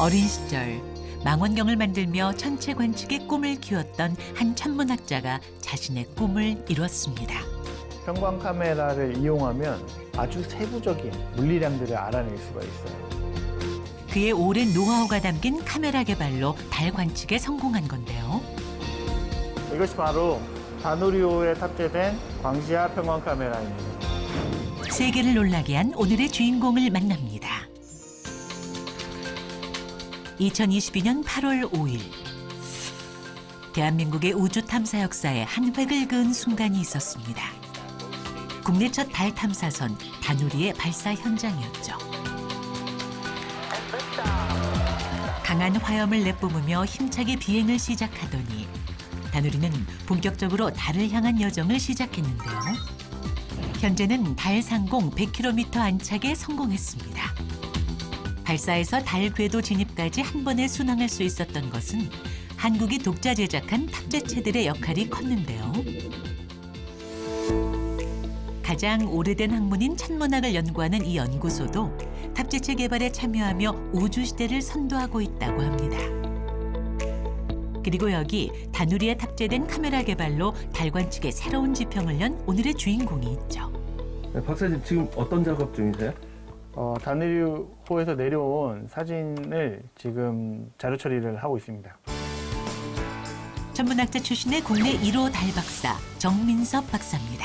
어린 시절 망원경을 만들며 천체 관측의 꿈을 키웠던 한 천문학자가 자신의 꿈을 이뤘습니다. 편광 카메라를 이용하면 아주 세부적인 물리량들을 알아낼 수가 있어요. 그의 오랜 노하우가 담긴 카메라 개발로 달 관측에 성공한 건데요. 이것이 바로 다누리호에 탑재된 광시야 편광 카메라입니다. 세계를 놀라게 한 오늘의 주인공을 만납니다. 2022년 8월 5일. 대한민국의 우주 탐사 역사에 한 획을 그은 순간이 있었습니다. 국내 첫 달 탐사선 다누리의 발사 현장이었죠. 강한 화염을 내뿜으며 힘차게 비행을 시작하더니 다누리는 본격적으로 달을 향한 여정을 시작했는데요. 현재는 달 상공 100km 안착에 성공했습니다. 발사에서 달 궤도 진입까지 한 번에 순항할 수 있었던 것은 한국이 독자 제작한 탑재체들의 역할이 컸는데요. 가장 오래된 학문인 천문학을 연구하는 이 연구소도 탑재체 개발에 참여하며 우주시대를 선도하고 있다고 합니다. 그리고 여기 다누리에 탑재된 카메라 개발로 달 관측의 새로운 지평을 연 오늘의 주인공이 있죠. 네, 박사님 지금 어떤 작업 중이세요? 다누리호에서 내려온 사진을 지금 자료 처리를 하고 있습니다. 천문학자 출신의 국내 1호 달 박사 정민섭 박사입니다.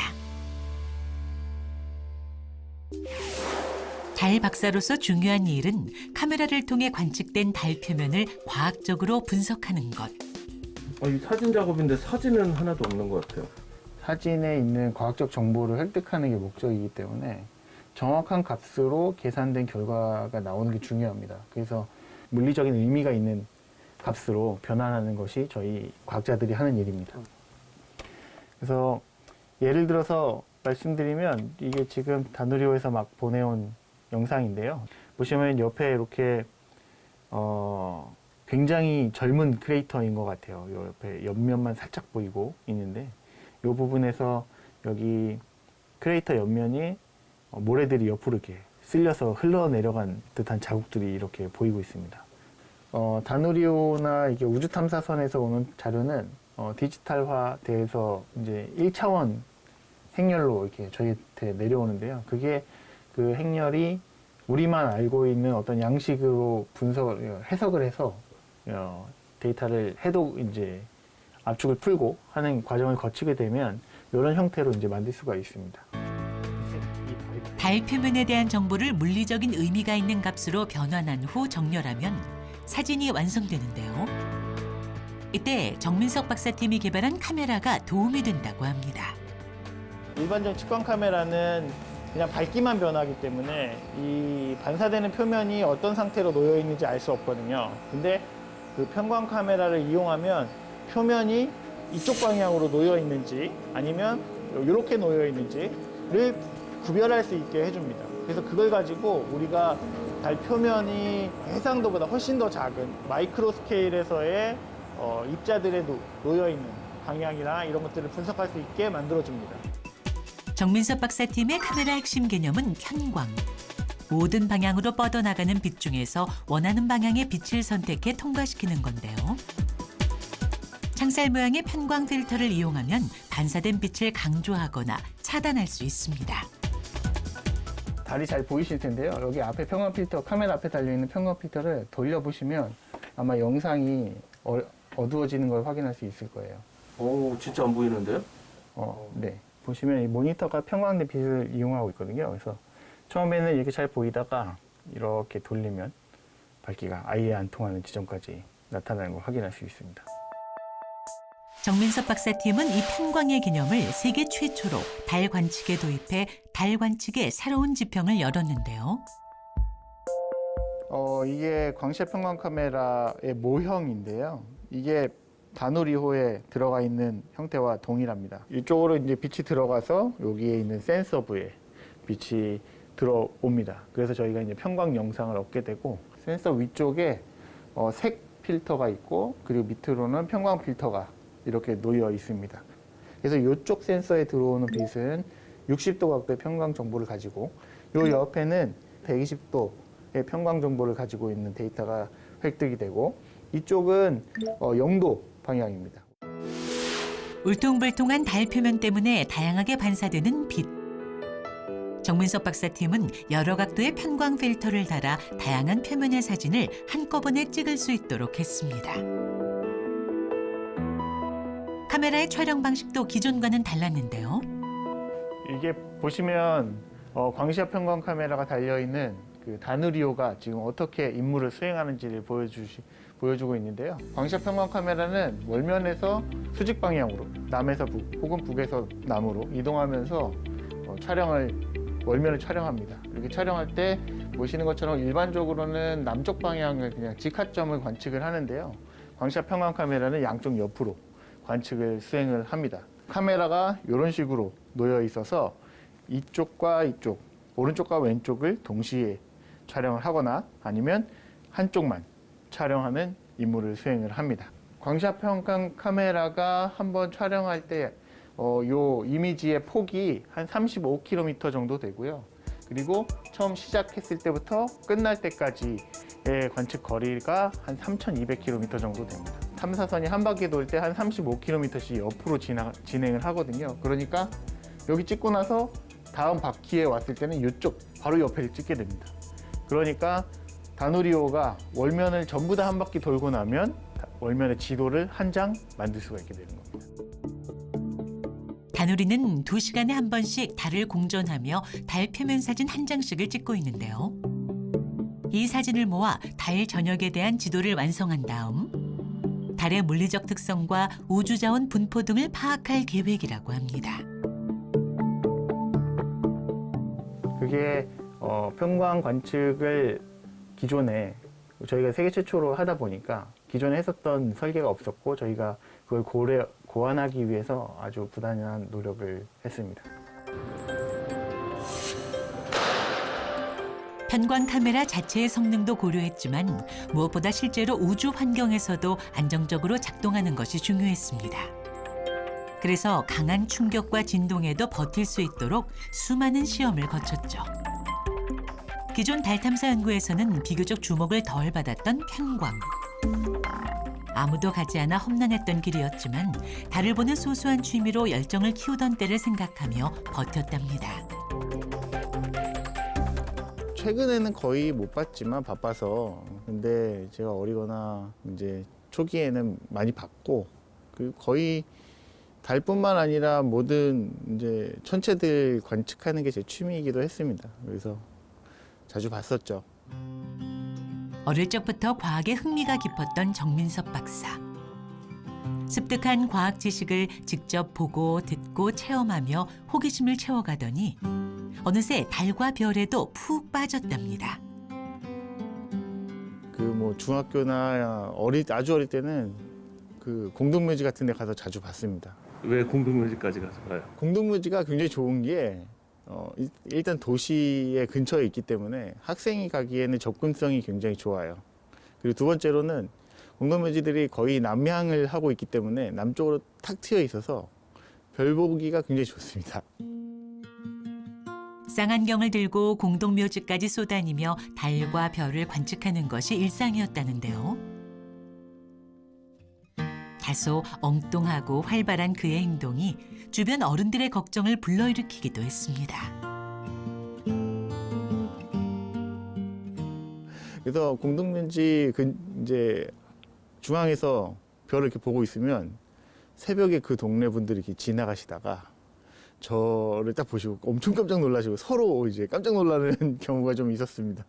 달 박사로서 중요한 일은 카메라를 통해 관측된 달 표면을 과학적으로 분석하는 것. 이 사진 작업인데 사진은 하나도 없는 것 같아요. 사진에 있는 과학적 정보를 획득하는 게 목적이기 때문에 정확한 값으로 계산된 결과가 나오는 게 중요합니다. 그래서 물리적인 의미가 있는 값으로 변환하는 것이 저희 과학자들이 하는 일입니다. 그래서 예를 들어서 말씀드리면 이게 지금 다누리호에서 막 보내온 영상인데요. 보시면 옆에 이렇게 굉장히 젊은 크레이터인 것 같아요. 요 옆에 옆면만 살짝 보이고 있는데 이 부분에서 여기 크레이터 옆면이 모래들이 옆으로 이렇게 쓸려서 흘러내려간 듯한 자국들이 이렇게 보이고 있습니다. 다누리호나 이게 우주 탐사선에서 오는 자료는 디지털화돼서 이제 1차원 행렬로 이렇게 저희한테 내려오는데요. 그게 그 행렬이 우리만 알고 있는 어떤 양식으로 해석을 해서 데이터를 이제 압축을 풀고 하는 과정을 거치게 되면 이런 형태로 이제 만들 수가 있습니다. 달 표면에 대한 정보를 물리적인 의미가 있는 값으로 변환한 후 정렬하면 사진이 완성되는데요. 이때 정민석 박사팀이 개발한 카메라가 도움이 된다고 합니다. 일반적인 측광 카메라는 그냥 밝기만 변하기 때문에 이 반사되는 표면이 어떤 상태로 놓여 있는지 알 수 없거든요. 근데 그 편광 카메라를 이용하면 표면이 이쪽 방향으로 놓여 있는지 아니면 이렇게 놓여 있는지를 구별할 수 있게 해줍니다. 그래서 그걸 가지고 우리가 달 표면이 해상도보다 훨씬 더 작은 마이크로 스케일에서의 입자들에 놓여 있는 방향이나 이런 것들을 분석할 수 있게 만들어줍니다. 정민섭 박사팀의 카메라 핵심 개념은 편광. 모든 방향으로 뻗어나가는 빛 중에서 원하는 방향의 빛을 선택해 통과시키는 건데요. 창살 모양의 편광 필터를 이용하면 반사된 빛을 강조하거나 차단할 수 있습니다. 달이 잘 보이실 텐데요. 여기 앞에 편광 필터, 카메라 앞에 달려있는 편광 필터를 돌려보시면 아마 영상이 어두워지는 걸 확인할 수 있을 거예요. 오, 진짜 안 보이는데요? 네. 보시면 이 모니터가 편광된 빛을 이용하고 있거든요. 그래서 처음에는 이렇게 잘 보이다가 이렇게 돌리면 밝기가 아예 안 통하는 지점까지 나타나는 걸 확인할 수 있습니다. 정민섭 박사팀은 이 편광의 개념을 세계 최초로 달 관측에 도입해 달 관측의 새로운 지평을 열었는데요. 이게 광시야 편광 카메라의 모형인데요. 이게 다누리호에 들어가 있는 형태와 동일합니다. 이쪽으로 이제 빛이 들어가서 여기에 있는 센서부에 빛이 들어옵니다. 그래서 저희가 이제 편광 영상을 얻게 되고 센서 위쪽에 색 필터가 있고 그리고 밑으로는 편광 필터가 이렇게 놓여 있습니다. 그래서 이쪽 센서에 들어오는 빛은 60도 각도의 편광 정보를 가지고 이 옆에는 120도의 편광 정보를 가지고 있는 데이터가 획득이 되고, 이쪽은 영도 방향입니다. 울퉁불퉁한 달 표면 때문에 다양하게 반사되는 빛. 정민섭 박사팀은 여러 각도의 편광 필터를 달아 다양한 표면의 사진을 한꺼번에 찍을 수 있도록 했습니다. 카메라의 촬영 방식도 기존과는 달랐는데요. 이게 보시면 광시압 편광 카메라가 달려있는 그 다누리호가 지금 어떻게 임무를 수행하는지를 보여주고 있는데요. 광시압 편광 카메라는 월면에서 수직 방향으로, 남에서 북 혹은 북에서 남으로 이동하면서 월면을 촬영합니다. 이렇게 촬영할 때 보시는 것처럼 일반적으로는 남쪽 방향을 그냥 직하점을 관측을 하는데요. 광시압 편광 카메라는 양쪽 옆으로 관측을 수행을 합니다. 카메라가 이런 식으로 놓여 있어서 이쪽과 이쪽, 오른쪽과 왼쪽을 동시에 촬영을 하거나 아니면 한쪽만 촬영하는 임무를 수행을 합니다. 광시압 편광 카메라가 한번 촬영할 때 요 이미지의 폭이 한 35km 정도 되고요. 그리고 처음 시작했을 때부터 끝날 때까지의 관측 거리가 한 3,200km 정도 됩니다. 탐사선이 한 바퀴 돌 때 한 35km씩 옆으로 진행을 하거든요. 그러니까 여기 찍고 나서 다음 바퀴에 왔을 때는 이쪽 바로 옆에 찍게 됩니다. 그러니까 다누리호가 월면을 전부 다 한 바퀴 돌고 나면 월면의 지도를 한 장 만들 수가 있게 되는 겁니다. 다누리는 2시간에 한 번씩 달을 공전하며 달 표면 사진 한 장씩을 찍고 있는데요. 이 사진을 모아 달 전역에 대한 지도를 완성한 다음 달의 물리적 특성과 우주자원 분포 등을 파악할 계획이라고 합니다. 그게 편광 관측을 기존에 저희가 세계 최초로 하다 보니까 기존에 했었던 설계가 없었고 저희가 그걸 고안하기 위해서 아주 부단한 노력을 했습니다. 편광 카메라 자체의 성능도 고려했지만 무엇보다 실제로 우주 환경에서도 안정적으로 작동하는 것이 중요했습니다. 그래서 강한 충격과 진동에도 버틸 수 있도록 수많은 시험을 거쳤죠. 기존 달 탐사 연구에서는 비교적 주목을 덜 받았던 편광. 아무도 가지 않아 험난했던 길이었지만 달을 보는 소소한 취미로 열정을 키우던 때를 생각하며 버텼답니다. 최근에는 거의 못 봤지만 바빠서. 근데 제가 어리거나 이제 초기에는 많이 봤고, 그리고 거의 달뿐만 아니라 모든 이제 천체들 관측하는 게 제 취미이기도 했습니다. 그래서 자주 봤었죠. 어릴 적부터 과학에 흥미가 깊었던 정민섭 박사. 습득한 과학 지식을 직접 보고 듣고 체험하며 호기심을 채워가더니 어느새 달과 별에도 푹 빠졌답니다. 중학교나 아주 어릴 때는 그 공동묘지 같은 데 가서 자주 봤습니다. 왜 공동묘지까지 가서 봐요? 공동묘지가 굉장히 좋은 게 일단 도시의 근처에 있기 때문에 학생이 가기에는 접근성이 굉장히 좋아요. 그리고 두 번째로는 공동묘지들이 거의 남향을 하고 있기 때문에 남쪽으로 탁 트여 있어서 별 보기가 굉장히 좋습니다. 쌍안경을 들고 공동묘지까지 쏘다니며 달과 별을 관측하는 것이 일상이었다는데요. 다소 엉뚱하고 활발한 그의 행동이 주변 어른들의 걱정을 불러일으키기도 했습니다. 그래서 공동묘지 이제 중앙에서 별을 이렇게 보고 있으면 새벽에 그 동네 분들이 이렇게 지나가시다가 저를 딱 보시고 엄청 깜짝 놀라시고 서로 이제 깜짝 놀라는 경우가 좀 있었습니다.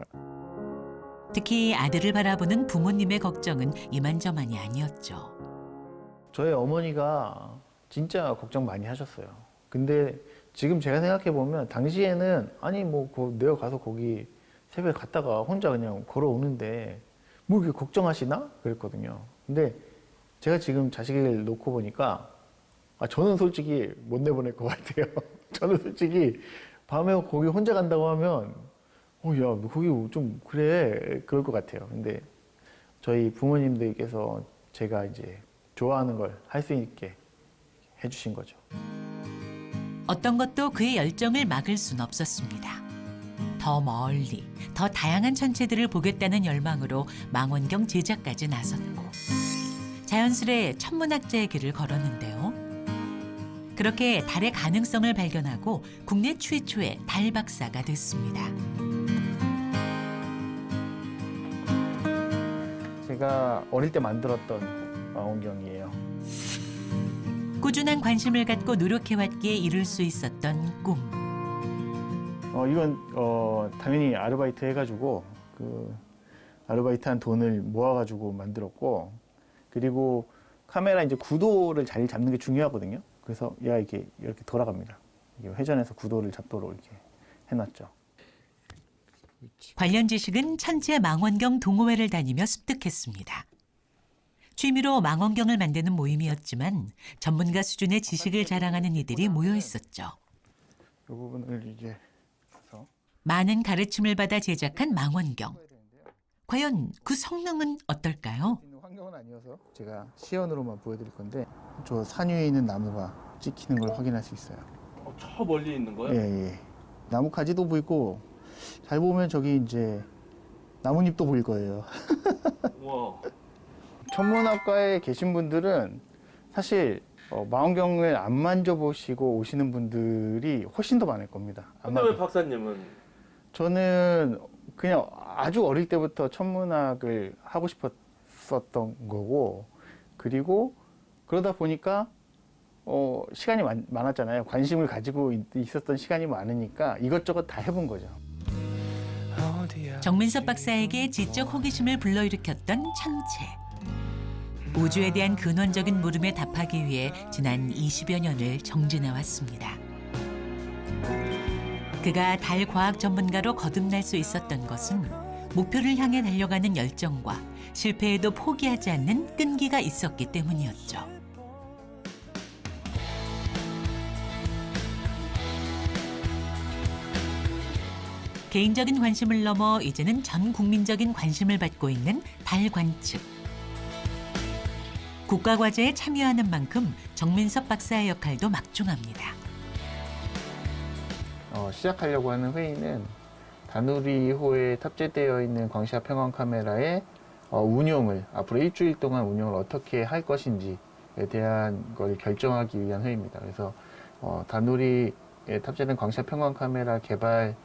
특히 아들을 바라보는 부모님의 걱정은 이만저만이 아니었죠. 저희 어머니가 진짜 걱정 많이 하셨어요. 근데 지금 제가 생각해 보면 당시에는 내가 가서 거기 새벽에 갔다가 혼자 그냥 걸어오는데 뭐 이렇게 걱정하시나? 그랬거든요. 근데 제가 지금 자식을 놓고 보니까 저는 솔직히 못 내보낼 것 같아요. 저는 솔직히 밤에 거기 혼자 간다고 하면 야, 거기 좀 그래 그럴 것 같아요. 근데 저희 부모님들께서 제가 이제 좋아하는 걸 할 수 있게 해주신 거죠. 어떤 것도 그의 열정을 막을 순 없었습니다. 더 멀리, 더 다양한 천체들을 보겠다는 열망으로 망원경 제작까지 나섰고 자연스레 천문학자의 길을 걸었는데요. 그렇게 달의 가능성을 발견하고 국내 최초의 달 박사가 됐습니다. 제가 어릴 때 만들었던 망원경이에요. 꾸준한 관심을 갖고 노력해왔기에 이룰 수 있었던 꿈. 이건 당연히 아르바이트 해가지고 그 아르바이트한 돈을 모아가지고 만들었고, 그리고 카메라 이제 구도를 잘 잡는 게 중요하거든요. 그래서 얘가 이렇게 돌아갑니다. 이게 회전해서 구도를 잡도록 이렇게 해놨죠. 관련 지식은 천체 망원경 동호회를 다니며 습득했습니다. 취미로 망원경을 만드는 모임이었지만 전문가 수준의 지식을 자랑하는 이들이 모여 있었죠. 이 부분을 이제 해서 많은 가르침을 받아 제작한 망원경. 과연 그 성능은 어떨까요? 환경은 아니어서 제가 시연으로만 보여드릴 건데, 저 산 위에 있는 나무가 찍히는 걸 확인할 수 있어요. 저 멀리 있는 거야? 예. 나무 가지도 보이고, 잘 보면 저기 이제 나뭇잎도 보일 거예요. 와. 천문학과에 계신 분들은 사실 망원경을 안 만져보시고 오시는 분들이 훨씬 더 많을 겁니다. 근데 왜 박사님은? 저는 그냥 아주 어릴 때부터 천문학을 하고 싶었던 거고, 그리고 그러다 보니까 시간이 많았잖아요. 관심을 가지고 있었던 시간이 많으니까 이것저것 다 해본 거죠. 정민섭 박사에게 지적 호기심을 불러일으켰던 천체. 우주에 대한 근원적인 물음에 답하기 위해 지난 20여 년을 정진해 왔습니다. 그가 달 과학 전문가로 거듭날 수 있었던 것은 목표를 향해 달려가는 열정과 실패에도 포기하지 않는 끈기가 있었기 때문이었죠. 개인적인 관심을 넘어 이제는 전 국민적인 관심을 받고 있는 달 관측. 국가과제에 참여하는 만큼 정민섭 박사의 역할도 막중합니다. 시작하려고 하는 회의는 다누리호에 탑재되어 있는 광시압 평원 카메라의 운용을, 앞으로 일주일 동안 운용을 어떻게 할 것인지에 대한 걸 결정하기 위한 회의입니다. 그래서 다누리에 탑재된 광시압 평원 카메라 개발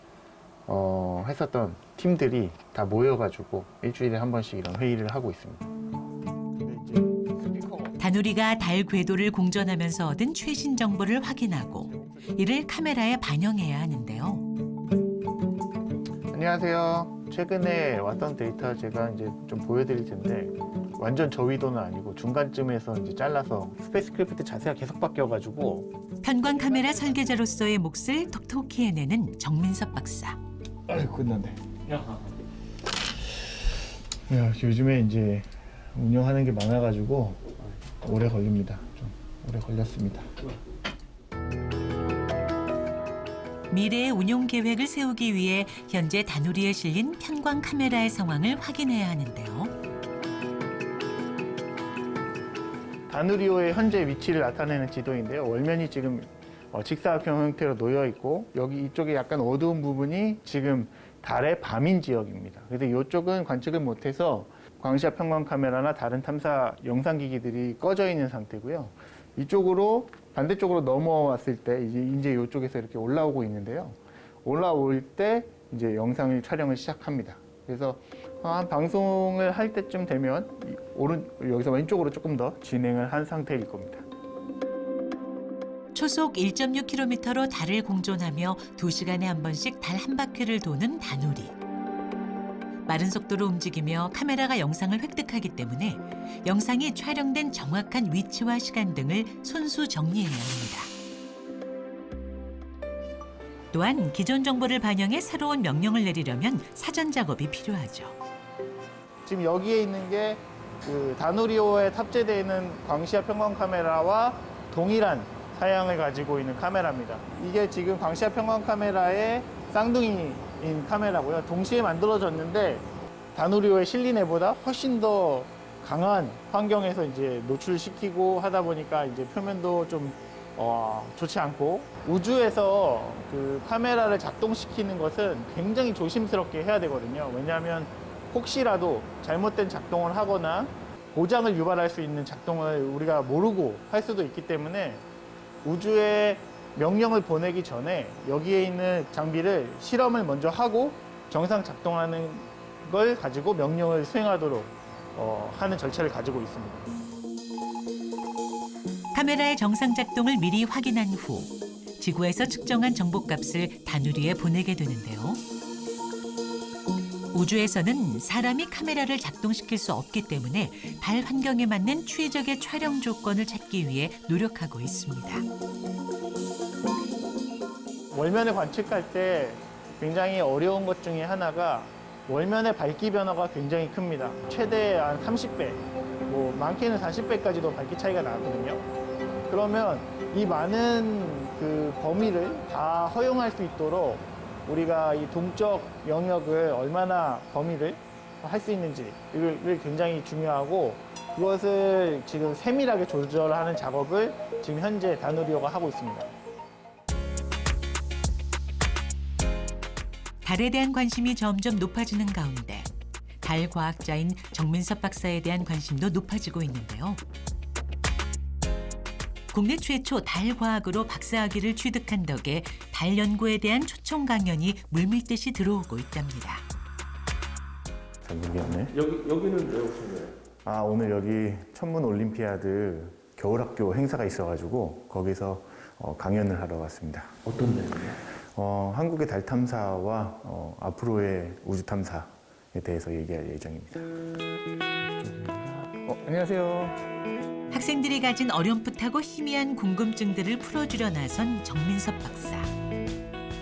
했었던 팀들이 다 모여가지고 일주일에 한 번씩 이런 회의를 하고 있습니다. 다누리가 달 궤도를 공전하면서 얻은 최신 정보를 확인하고 이를 카메라에 반영해야 하는데요. 안녕하세요. 최근에 왔던 데이터 제가 이제 좀 보여드릴 텐데, 완전 저위도는 아니고 중간쯤에서 이제 잘라서 스페이스크래프트 자세가 계속 바뀌어가지고. 편광 카메라 설계자로서의 몫을 톡톡히 해내는 정민섭 박사. 아이고, 끝났네. 야, 요즘에 이제 운영하는 게 많아가지고 오래 걸립니다. 좀 오래 걸렸습니다. 미래의 운용 계획을 세우기 위해 현재 다누리에 실린 편광 카메라의 상황을 확인해야 하는데요. 다누리호의 현재 위치를 나타내는 지도인데요. 월면이 지금 직사각형 형태로 놓여 있고, 여기 이쪽에 약간 어두운 부분이 지금 달의 밤인 지역입니다. 그래서 이쪽은 관측을 못해서 광시압 편광 카메라나 다른 탐사 영상기기들이 꺼져 있는 상태고요. 이쪽으로 반대쪽으로 넘어왔을 때 이제 이쪽에서 이렇게 올라오고 있는데요. 올라올 때 이제 영상을 촬영을 시작합니다. 그래서 한 방송을 할 때쯤 되면 여기서 왼쪽으로 조금 더 진행을 한 상태일 겁니다. 초속 1.6km로 달을 공존하며 2시간에 한 번씩 달 한 바퀴를 도는 다누리. 빠른 속도로 움직이며 카메라가 영상을 획득하기 때문에 영상이 촬영된 정확한 위치와 시간 등을 손수 정리해야 합니다. 또한 기존 정보를 반영해 새로운 명령을 내리려면 사전 작업이 필요하죠. 지금 여기에 있는 게 그 다누리호에 탑재되어 있는 광시압 편광 카메라와 동일한 사양을 가지고 있는 카메라입니다. 이게 지금 광시압 편광 카메라의 쌍둥이인 카메라고요. 동시에 만들어졌는데 다누리호에 실린 애보다 훨씬 더 강한 환경에서 이제 노출시키고 하다 보니까 이제 표면도 좀 좋지 않고 우주에서 그 카메라를 작동시키는 것은 굉장히 조심스럽게 해야 되거든요. 왜냐하면 혹시라도 잘못된 작동을 하거나 고장을 유발할 수 있는 작동을 우리가 모르고 할 수도 있기 때문에 우주에 명령을 보내기 전에 여기에 있는 장비를 실험을 먼저 하고 정상 작동하는 걸 가지고 명령을 수행하도록 하는 절차를 가지고 있습니다. 카메라의 정상 작동을 미리 확인한 후 지구에서 측정한 정보값을 다누리에 보내게 되는데요. 우주에서는 사람이 카메라를 작동시킬 수 없기 때문에 달 환경에 맞는 추위적의 촬영 조건을 찾기 위해 노력하고 있습니다. 월면을 관측할 때 굉장히 어려운 것 중에 하나가 월면의 밝기 변화가 굉장히 큽니다. 최대 한 30배, 뭐 많게는 40배까지도 밝기 차이가 나거든요. 그러면 이 많은 그 범위를 다 허용할 수 있도록 우리가 이 동적 영역을 얼마나 범위를 할 수 있는지 이걸 굉장히 중요하고 그것을 지금 세밀하게 조절하는 작업을 지금 현재 다누리호가 하고 있습니다. 달에 대한 관심이 점점 높아지는 가운데 달 과학자인 정민섭 박사에 대한 관심도 높아지고 있는데요. 국내 최초 달 과학으로 박사학위를 취득한 덕에 달 연구에 대한 초청 강연이 물밀듯이 들어오고 있답니다. 잘 모르겠네. 여기는 왜 오신 거예요? 오늘 여기 천문 올림피아드 겨울학교 행사가 있어가지고 거기서 강연을 하러 왔습니다. 어떤 내용이요? 한국의 달 탐사와 앞으로의 우주 탐사에 대해서 얘기할 예정입니다. 안녕하세요. 학생들이 가진 어렴풋하고 희미한 궁금증들을 풀어주려 나선 정민섭 박사.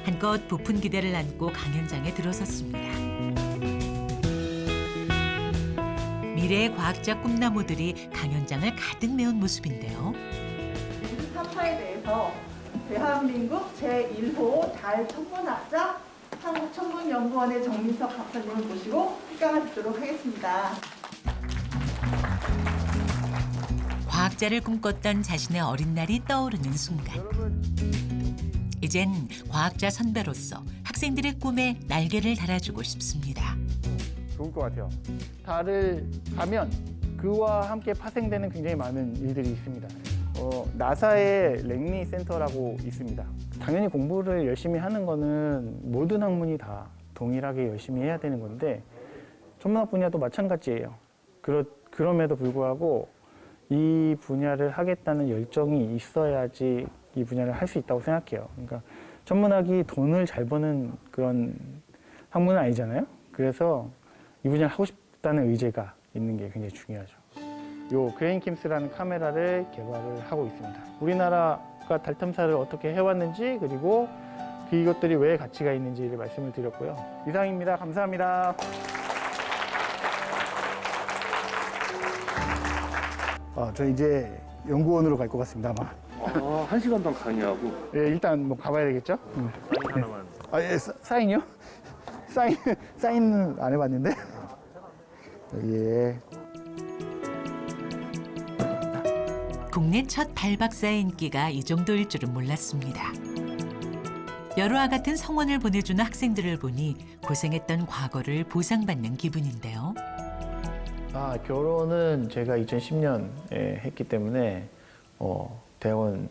한껏 부푼 기대를 안고 강연장에 들어섰습니다. 미래의 과학자 꿈나무들이 강연장을 가득 메운 모습인데요. 우주 탐사에 대해서 대한민국 제1호 달 천문학자 한국천문연구원의 정민섭 박사님을 모시고 특강을 듣도록 하겠습니다. 과학자를 꿈꿨던 자신의 어린 날이 떠오르는 순간. 이젠 과학자 선배로서 학생들의 꿈에 날개를 달아주고 싶습니다. 좋을 것 같아요. 달을 가면 그와 함께 파생되는 굉장히 많은 일들이 있습니다. 나사의 랭리 센터라고 있습니다. 당연히 공부를 열심히 하는 거는 모든 학문이 다 동일하게 열심히 해야 되는 건데 천문학 분야도 마찬가지예요. 그럼에도 불구하고 이 분야를 하겠다는 열정이 있어야지 이 분야를 할 수 있다고 생각해요. 그러니까 천문학이 돈을 잘 버는 그런 학문은 아니잖아요. 그래서 이 분야를 하고 싶다는 의지가 있는 게 굉장히 중요하죠. 요 그레인킴스라는 카메라를 개발을 하고 있습니다. 우리나라가 달 탐사를 어떻게 해왔는지 그리고 이것들이 왜 가치가 있는지를 말씀을 드렸고요. 이상입니다. 감사합니다. 저 이제 연구원으로 갈 것 같습니다, 아마. 1시간 반 강의하고 예, 일단 뭐 가봐야 되겠죠? 사인 하나만. 예, 사인이요? 사인은 안 해봤는데. 여기에. 국내 첫 달 박사의 인기가 이 정도일 줄은 몰랐습니다. 여러와 같은 성원을 보내주는 학생들을 보니 고생했던 과거를 보상받는 기분인데요. 결혼은 제가 2010년에 했기 때문에 대학원이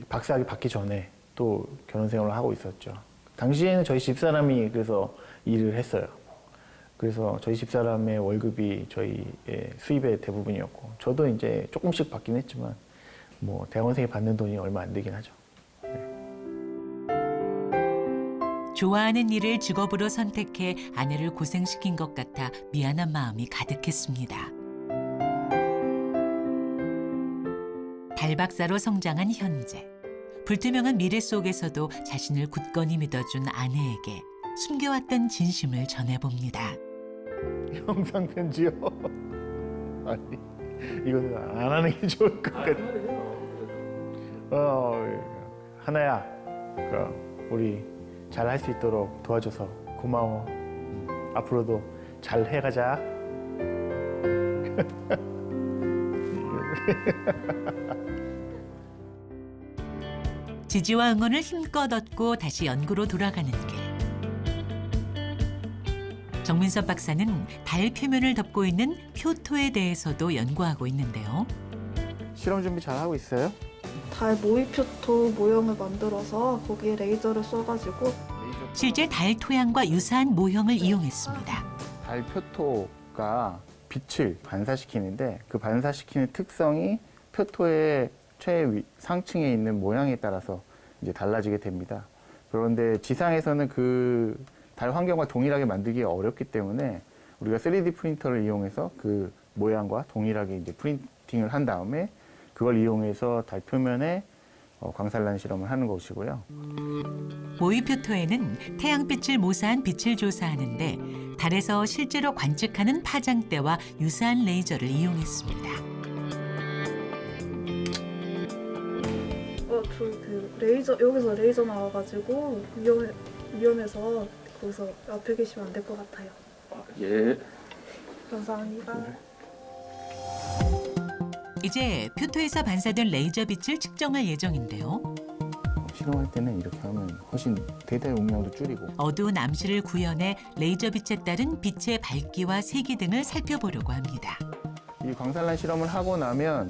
박사학위 받기 전에 또 결혼 생활을 하고 있었죠. 당시에는 저희 집사람이 그래서 일을 했어요. 그래서 저희 집사람의 월급이 저희의 수입의 대부분이었고 저도 이제 조금씩 받긴 했지만 뭐 대학원생이 받는 돈이 얼마 안 되긴 하죠. 좋아하는 일을 직업으로 선택해 아내를 고생시킨 것 같아 미안한 마음이 가득했습니다. 달 박사로 성장한 현재. 불투명한 미래 속에서도 자신을 굳건히 믿어준 아내에게 숨겨왔던 진심을 전해봅니다. 영상 편지요? 아니, 이거는 안 하는 게 좋을 것 같아. 하나야, 우리 잘 할 수 있도록 도와줘서 고마워. 앞으로도 잘 해가자. 지지와 응원을 힘껏 얻고 다시 연구로 돌아가는 길. 정민섭 박사는 달 표면을 덮고 있는 표토에 대해서도 연구하고 있는데요. 실험 준비 잘 하고 있어요? 달 모의표토 모형을 만들어서 거기에 레이저를 쏴가지고 실제 달 토양과 유사한 모형을 이용했습니다. 달 표토가 빛을 반사시키는데 그 반사시키는 특성이 표토의 최상층에 있는 모양에 따라서 이제 달라지게 됩니다. 그런데 지상에서는 그 달 환경과 동일하게 만들기 어렵기 때문에 우리가 3D 프린터를 이용해서 그 모양과 동일하게 이제 프린팅을 한 다음에 그걸 이용해서 달 표면에 광산란 실험을 하는 것이고요. 모의표토에는 태양빛을 모사한 빛을 조사하는데 달에서 실제로 관측하는 파장대와 유사한 레이저를 이용했습니다. 그 레이저 여기서 레이저 나와가지고 위험해서 거기서 앞에 계시면 안 될 것 같아요. 예. 감사합니다. 이제 표토에서 반사된 레이저 빛을 측정할 예정인데요. 실험할 때는 이렇게 하면 훨씬 대대용량도 줄이고 어두운 암실을 구현해 레이저 빛에 따른 빛의 밝기와 세기 등을 살펴보려고 합니다. 이 광산란 실험을 하고 나면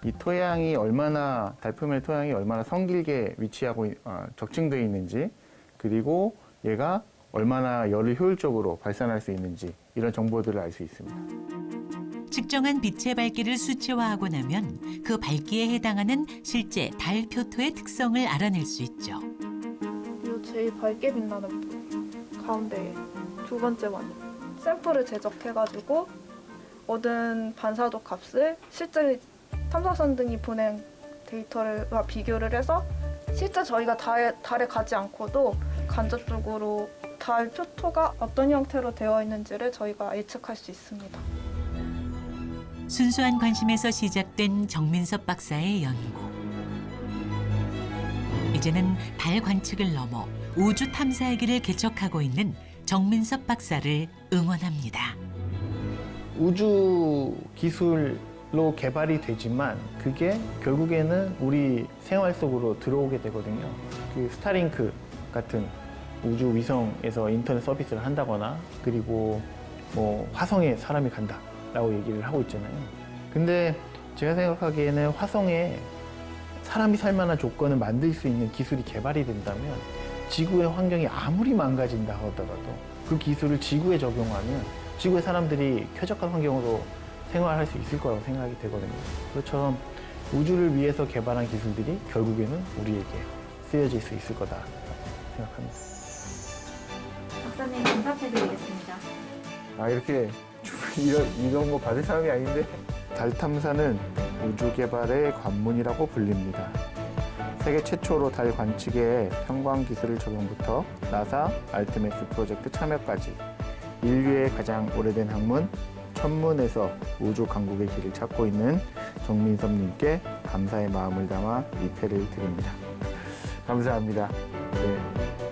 이 토양이 얼마나 달 표면 토양이 얼마나 성길게 위치하고 적층되어 있는지 그리고 얘가 얼마나 열을 효율적으로 발산할 수 있는지 이런 정보들을 알 수 있습니다. 측정한 빛의 밝기를 수치화하고 나면 그 밝기에 해당하는 실제 달 표토의 특성을 알아낼 수 있죠. 이 제일 밝게 빛나는 불 가운데 두 번째 완 샘플을 제적해가지고 얻은 반사도 값을 실제 탐사선 등이 보낸 데이터와 비교를 해서 실제 저희가 달에 가지 않고도 간접적으로 달 표토가 어떤 형태로 되어 있는지를 저희가 예측할 수 있습니다. 순수한 관심에서 시작된 정민섭 박사의 연구. 이제는 달 관측을 넘어 우주 탐사의 길을 개척하고 있는 정민섭 박사를 응원합니다. 우주 기술로 개발이 되지만 그게 결국에는 우리 생활 속으로 들어오게 되거든요. 그 스타링크 같은 우주 위성에서 인터넷 서비스를 한다거나 그리고 뭐 화성에 사람이 간다라고 얘기를 하고 있잖아요. 근데 제가 생각하기에는 화성에 사람이 살 만한 조건을 만들 수 있는 기술이 개발이 된다면 지구의 환경이 아무리 망가진다 하더라도 그 기술을 지구에 적용하면 지구의 사람들이 쾌적한 환경으로 생활할 수 있을 거라고 생각이 되거든요. 그것처럼 우주를 위해서 개발한 기술들이 결국에는 우리에게 쓰여질 수 있을 거다 생각합니다. 박사님 감사드리겠습니다. 이렇게 이런 거 받을 사람이 아닌데 달 탐사는 우주 개발의 관문이라고 불립니다. 세계 최초로 달 관측의 편광 기술을 적용부터 나사 알테미스 프로젝트 참여까지 인류의 가장 오래된 학문 천문에서 우주 강국의 길을 찾고 있는 정민섭님께 감사의 마음을 담아 이 패를 드립니다. 감사합니다. 네,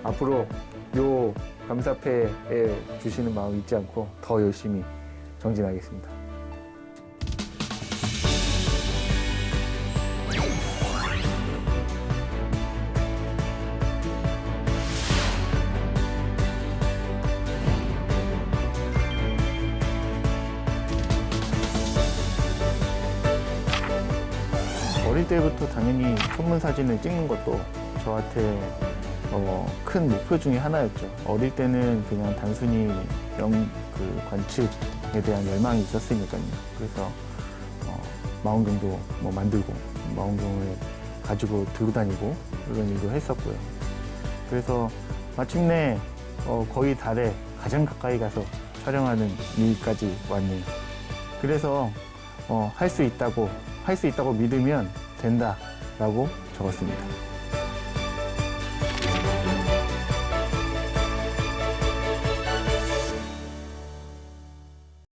앞으로 요 감사패에 주시는 마음 잊지 않고 더 열심히 정진하겠습니다. 어릴 때부터 당연히 천문 사진을 찍는 것도 저한테 큰 목표 중에 하나였죠. 어릴 때는 그냥 단순히 관측에 대한 열망이 있었으니까요. 그래서 망원경도 만들고 망원경을 가지고 들고 다니고 이런 일도 했었고요. 그래서 마침내 거의 달에 가장 가까이 가서 촬영하는 일까지 왔네요. 그래서 할 수 있다고 믿으면 된다라고 적었습니다.